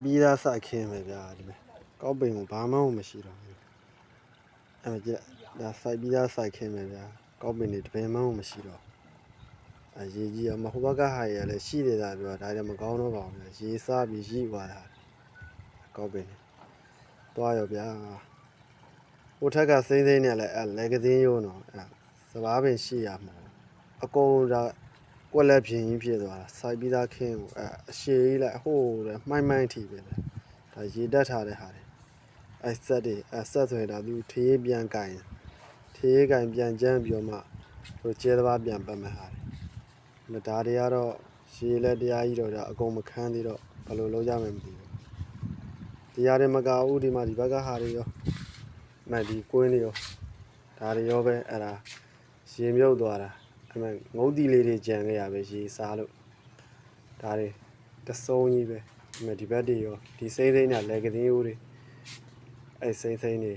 ပြီးသားစိုက်ခင်းပဲဗျာဒီမဲ့ကောက်ပင်ကိုဘာမှမရှိတော့ဘူးအဲ့မှာကြည့်ဒါစိုက်ပြီးသားစိုက်ခင်းပဲဗျာကောက်ပင်တွေတပင်မှမရှိတော့အရေးကြီးအမဟိုဘက်ကဟာရလည်းရှိနေတာပြောဒါလည်းမကောင်းတော့ပါဘူးဗျာရေးစားပြီးရိသွားတာကောက်ပင်တွေတွားရောဗျာဟိုထက်ကစိမ့်နဲ့လည်းအဲ့လက်ကစင်းရုံတော့အဲ့စပားပင်ရှိရမှာအကုန်ဒါကွက်လက်ပြင်းကြီးဖြစ်သွားတာစိုက်ပြီးသားခင်းကိုအရှည်ကြီးလိုက်ဟိုးတယ်မှိုင်းထီပဲဒါရေတက်ထားတဲ့ဟာတွေအဲ့ဆက်တွေဆက်ဆိုရင်ဒါသူထေးပြန်ကင်ထေးကင်ပြန်ကျန်းပြီးတော့မှဟိုကျဲသဘာပြန်ပတ်မဲ့ဟာတွေဒါတွေကတော့ရေလက်တရားကြီးတော့ဒါအကုန်မခန်းသေးတော့ဘယ်လိုလုပ်ကြမယ်မသိဘူးဒီဟာတွေမကဘူးဒီမှာဒီဘက်ကဟာတွေရောမှဒီကွင်းတွေရောဒါတွေရောပဲအဲ့ဒါရေမြုပ်သွားတာအဲ့မဲ့ငုတ်တီလေးတွေကြံခဲ့ရပဲရေစားလို့ဒါတွေတစုံကြီးပဲဒီမဲ့ဒီဘက်တွေရောဒီစိမ့်နဲ့လက်ကင်းရိုးတွေအဲ့စိမ့်တွေ